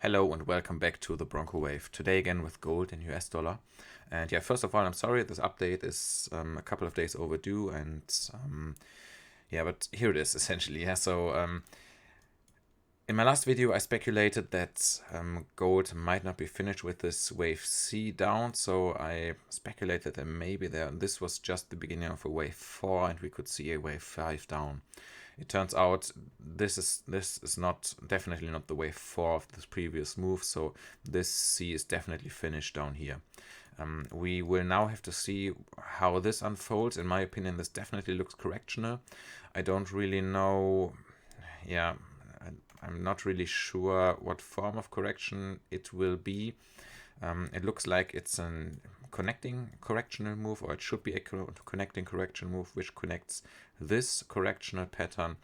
Hello and welcome back to the Bronco Wave. Today again with gold in US dollar. And yeah, first of all, I'm sorry this update is a couple of days overdue, and yeah, but here it is essentially. Yeah, so in my last video, I speculated that gold might not be finished with this wave C down, so I speculated that maybe this was just the beginning of a wave 4 and we could see a wave 5 down. It turns out this is not definitely not the wave 4 of this previous move, so this C is definitely finished down here. We will now have to see how this unfolds. In my opinion, this definitely looks correctional. I don't really know. Yeah, I'm not really sure what form of correction it will be. It looks like it's a connecting correctional move, or it should be a connecting correction move, which connects this correctional pattern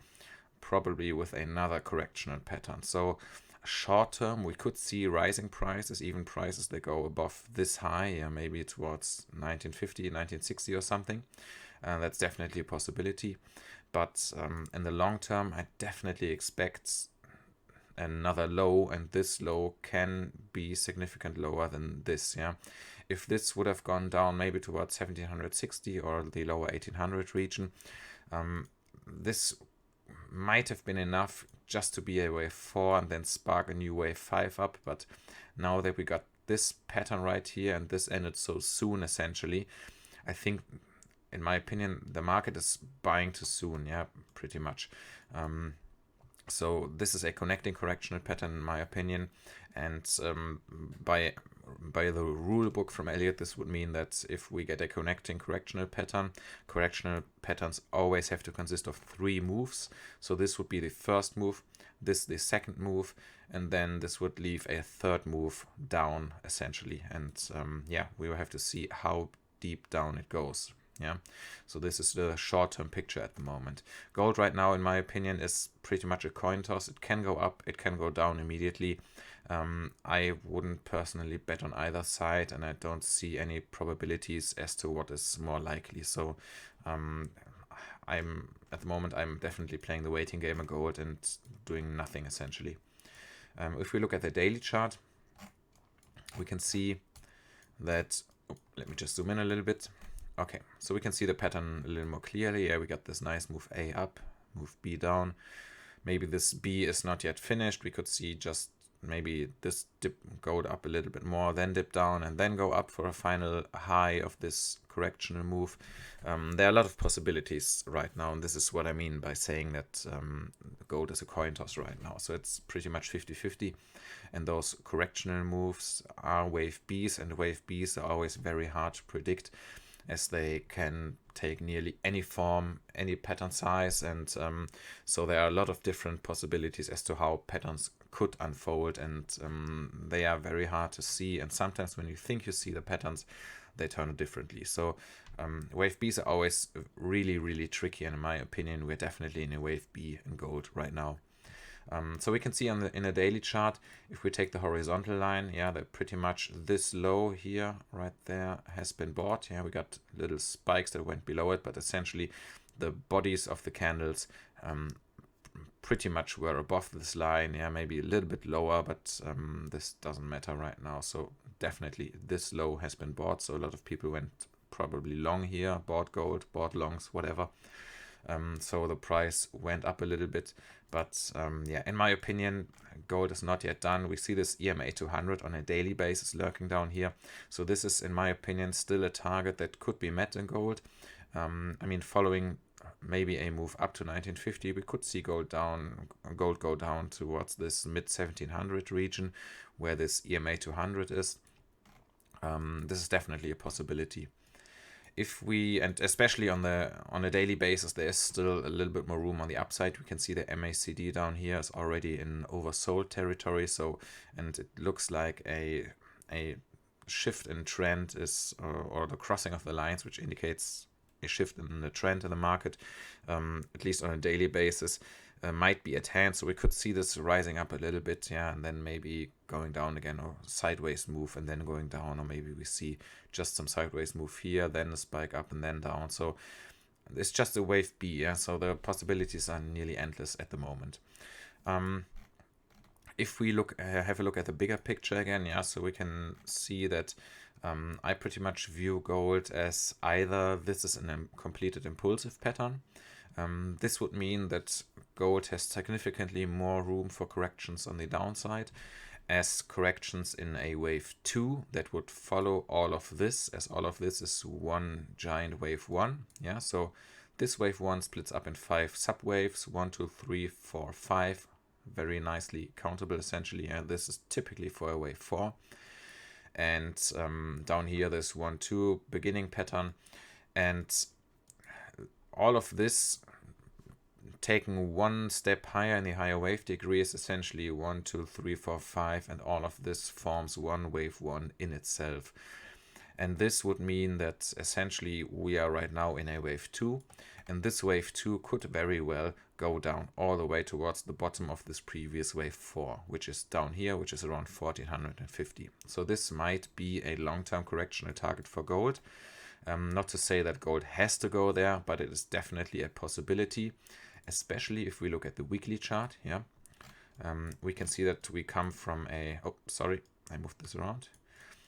probably with another correctional pattern. So short term, we could see rising prices, even prices that go above this high, maybe towards 1950, 1960 or something. That's definitely a possibility. But in the long term, I definitely expect another low, and this low can be significant lower than this. Yeah, if this would have gone down maybe towards 1760 or the lower 1800 region, this might have been enough just to be a wave 4 and then spark a new wave 5 up. But now that we got this pattern right here and this ended so soon, essentially, I think, in my opinion, the market is buying too soon. Yeah, pretty much. So this is a connecting correctional pattern, in my opinion, and by the rule book from Elliott, this would mean that if we get a connecting correctional patterns always have to consist of 3 moves. So this would be the first move, this the second move, and then this would leave a third move down, essentially. And yeah, we will have to see how deep down it goes. Yeah, so this is the short-term picture at the moment. Gold right now, in my opinion, is pretty much a coin toss. It can go up, it can go down immediately. I wouldn't personally bet on either side, and I don't see any probabilities as to what is more likely. So I'm at the moment I'm definitely playing the waiting game of gold and doing nothing, essentially. If we look at the daily chart, we can see that. Let me just zoom in a little bit. Okay, so we can see the pattern a little more clearly. Yeah, we got this nice move A up, move B down. Maybe this B is not yet finished. We could see just maybe this dip, go up a little bit more, then dip down, and then go up for a final high of this correctional move. There are a lot of possibilities right now, and this is what I mean by saying that gold is a coin toss right now. So it's pretty much 50-50, and those correctional moves are wave Bs, and wave Bs are always very hard to predict, as they can take nearly any form, any pattern size, and so there are a lot of different possibilities as to how patterns could unfold, and they are very hard to see, and sometimes when you think you see the patterns, they turn out differently. So wave Bs are always really, really tricky, and in my opinion, we're definitely in a wave B in gold right now. So we can see in a daily chart, if we take the horizontal line, yeah, that pretty much this low here, right there, has been bought. Yeah, we got little spikes that went below it, but essentially the bodies of the candles pretty much were above this line. Yeah, maybe a little bit lower, but this doesn't matter right now. So definitely this low has been bought. So a lot of people went probably long here, bought gold, bought longs, whatever. So the price went up a little bit, but yeah, in my opinion, gold is not yet done. We see this EMA 200 on a daily basis lurking down here. So this is, in my opinion, still a target that could be met in gold. I mean, following maybe a move up to 1950, we could see gold go down towards this mid 1700 region, where this EMA 200 is. This is definitely a possibility. If we, and especially on a daily basis, there's still a little bit more room on the upside. We can see the MACD down here is already in oversold territory. So, and it looks like a shift in trend is, or the crossing of the lines, which indicates a shift in the trend in the market, at least on a daily basis, might be at hand. So we could see this rising up a little bit, yeah, and then maybe going down again, or sideways move and then going down, or maybe we see just some sideways move here, then a spike up and then down. So it's just a wave B, yeah. So the possibilities are nearly endless at the moment. If we look, have a look at the bigger picture again, yeah, so we can see that I pretty much view gold as either this is a completed impulsive pattern. This would mean that gold has significantly more room for corrections on the downside, as corrections in a wave 2 that would follow all of this, as all of this is one giant wave 1. Yeah, so this wave 1 splits up in 5 subwaves, 1, 2, 3, 4, 5. Very nicely countable essentially. Yeah, this is typically for a wave 4. And down here there's 1, 2 beginning pattern, and all of this taken one step higher in the higher wave degree is essentially 1, 2, 3, 4, 5, and all of this forms one wave 1 in itself. And this would mean that essentially we are right now in a wave 2, and this wave 2 could very well go down all the way towards the bottom of this previous wave 4, which is down here, which is around 1450. So this might be a long-term correctional target for gold. Not to say that gold has to go there, but it is definitely a possibility, especially if we look at the weekly chart. Yeah, we can see that we come from a, oh, sorry, I moved this around.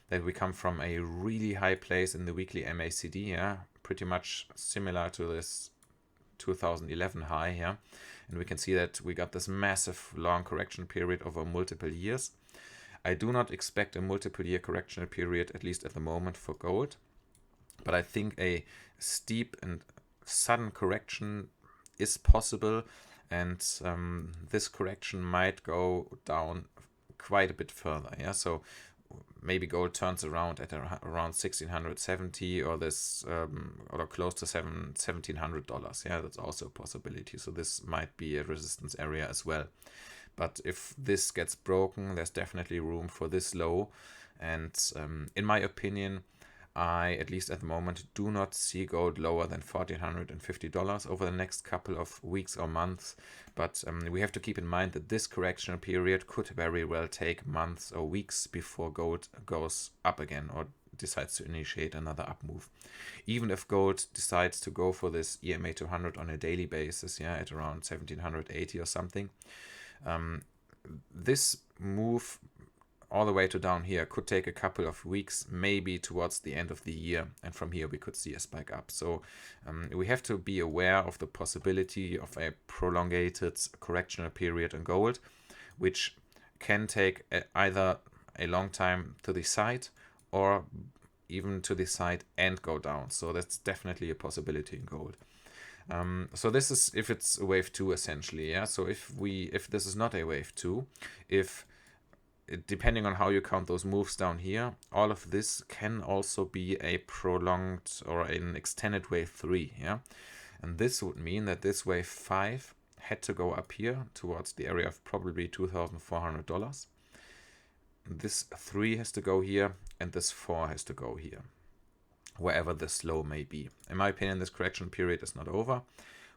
That we come from a really high place in the weekly MACD, yeah, pretty much similar to this 2011 high, yeah, and we can see that we got this massive long correction period over multiple years. I do not expect a multiple year correctional period, at least at the moment, for gold, but I think a steep and sudden correction is possible, and this correction might go down quite a bit further, yeah, so maybe gold turns around at around 1670 or this or close to $1,700. Yeah, that's also a possibility. So this might be a resistance area as well. But if this gets broken, there's definitely room for this low. And in my opinion, I, at least at the moment, do not see gold lower than $1,450 over the next couple of weeks or months. But we have to keep in mind that this correctional period could very well take months or weeks before gold goes up again or decides to initiate another up move. Even if gold decides to go for this EMA 200 on a daily basis, yeah, at around 1780 or something, this move all the way to down here could take a couple of weeks, maybe towards the end of the year, and from here we could see a spike up. So we have to be aware of the possibility of a prolongated correctional period in gold, which can take either a long time to the side or even to the side and go down. So that's definitely a possibility in gold. So this is if it's a wave 2 essentially, yeah. So if this is not a wave 2, depending on how you count those moves down here, all of this can also be a prolonged or an extended wave 3, yeah? And this would mean that this wave 5 had to go up here towards the area of probably $2,400. This 3 has to go here, and this 4 has to go here, wherever this low may be. In my opinion, this correction period is not over.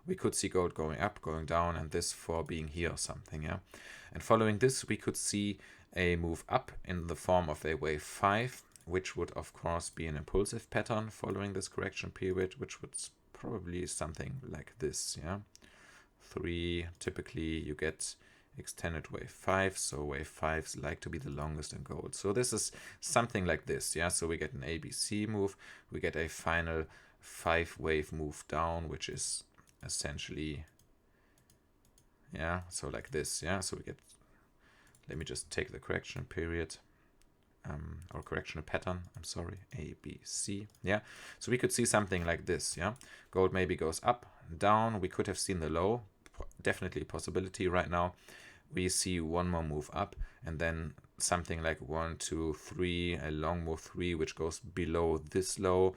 We could see gold going up, going down, and this 4 being here or something, yeah? And following this, we could see a move up in the form of a wave 5, which would of course be an impulsive pattern following this correction period, which would probably something like this, yeah. 3, typically you get extended wave 5, so wave 5s like to be the longest in gold. So this is something like this, yeah. So we get an ABC move, we get a final 5 wave move down, which is essentially, yeah, so like this, yeah. So we get, let me just take the correction period, or correctional pattern, I'm sorry, A, B, C, yeah. So we could see something like this, yeah. Gold maybe goes up, down, we could have seen the low, definitely a possibility right now. We see one more move up, and then something like 1, 2, 3, a long move 3, which goes below this low,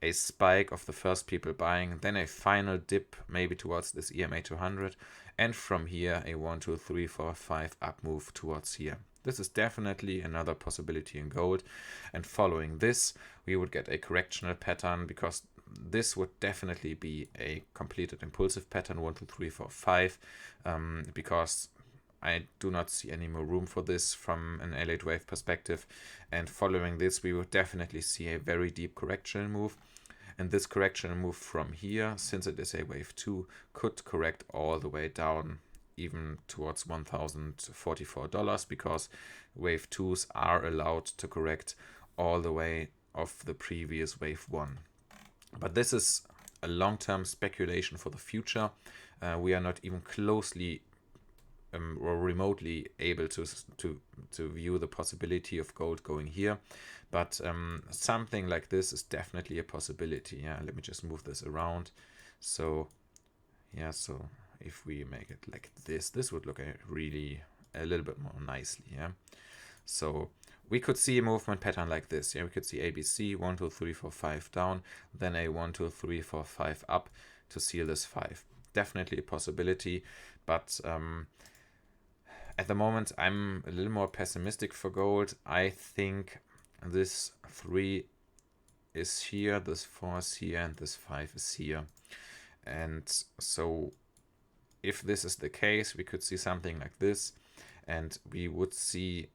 a spike of the first people buying, then a final dip maybe towards this EMA 200, and from here a 1, 2, 3, 4, 5 up move towards here. This is definitely another possibility in gold, and following this we would get a correctional pattern, because this would definitely be a completed impulsive pattern, 1, 2, 3, 4, 5, because I do not see any more room for this from an L8 wave perspective, and following this we would definitely see a very deep correctional move. And this correctional move from here, since it is a wave 2, could correct all the way down even towards $1,044 because wave 2s are allowed to correct all the way of the previous wave 1. But this is a long-term speculation for the future. We are not even closely or remotely able to view the possibility of gold going here, but something like this is definitely a possibility. Yeah, let me just move this around. So yeah, so if we make it like this would look really a little bit more nicely. Yeah, so we could see a movement pattern like this. Yeah, we could see ABC 1 2 3 4 5 down, then a 1 2 3 4 5 up to seal this 5. Definitely a possibility, but at the moment I'm a little more pessimistic for gold. I think this 3 is here, this 4 is here, and this 5 is here. And so if this is the case, we could see something like this, and we would see,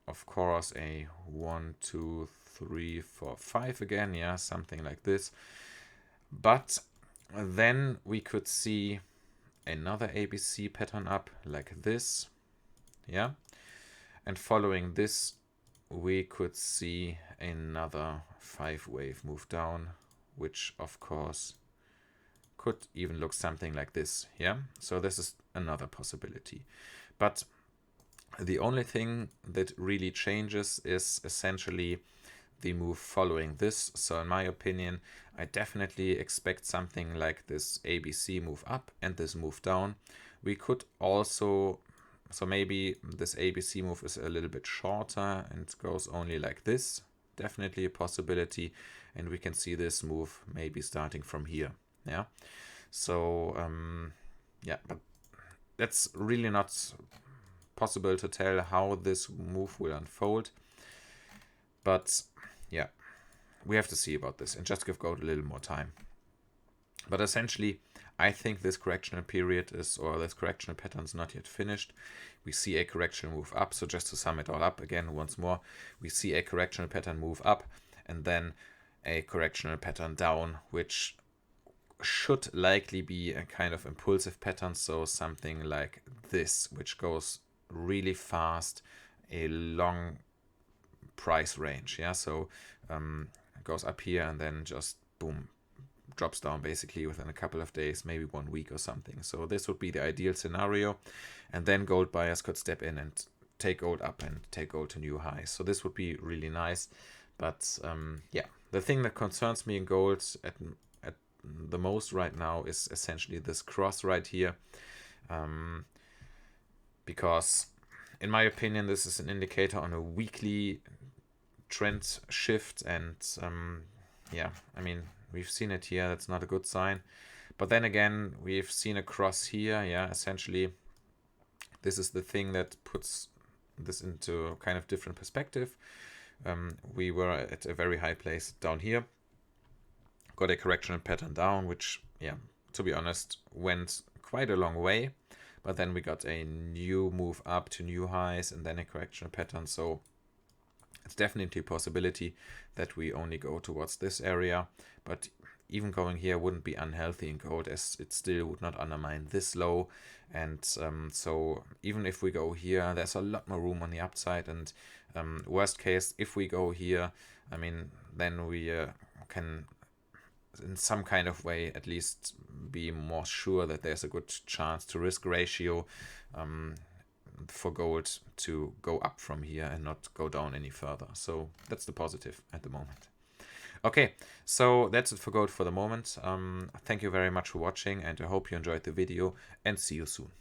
of course, a 1 2 3 4 5 again. Yeah, something like this. But then we could see another ABC pattern up like this. Yeah, and following this we could see another 5-wave move down, which of course could even look something like this. Yeah, so this is another possibility. But the only thing that really changes is essentially the move following this. So in my opinion, I definitely expect something like this ABC move up and this move down. We could also, so maybe this ABC move is a little bit shorter and goes only like this. Definitely a possibility. And we can see this move maybe starting from here. Yeah. So, yeah, but that's really not possible to tell how this move will unfold. But yeah, we have to see about this and just give gold a little more time. But essentially, I think this correctional period is, or this correctional pattern is not yet finished. We see a correctional move up. So just to sum it all up again once more, we see a correctional pattern move up and then a correctional pattern down, which should likely be a kind of impulsive pattern. So something like this, which goes really fast, a long price range. Yeah, so it goes up here and then just boom, drops down basically within a couple of days, maybe 1 week or something. So this would be the ideal scenario, and then gold buyers could step in and take gold up and take gold to new highs. So this would be really nice. But yeah, the thing that concerns me in gold at the most right now is essentially this cross right here, because in my opinion this is an indicator on a weekly trend shift, and yeah, I mean, we've seen it here. That's not a good sign. But then again, we've seen a cross here. Yeah, essentially this is the thing that puts this into a kind of different perspective. We were at a very high place down here, got a correctional pattern down, which, yeah, to be honest, went quite a long way. But then we got a new move up to new highs and then a correctional pattern. So it's definitely a possibility that we only go towards this area. But even going here wouldn't be unhealthy in gold, as it still would not undermine this low. And so even if we go here, there's a lot more room on the upside. And worst case, if we go here, I mean, then we can in some kind of way at least be more sure that there's a good chance to risk ratio for gold to go up from here and not go down any further. So that's the positive at the moment. Okay, so that's it for gold for the moment. Thank you very much for watching, and I hope you enjoyed the video, and see you soon.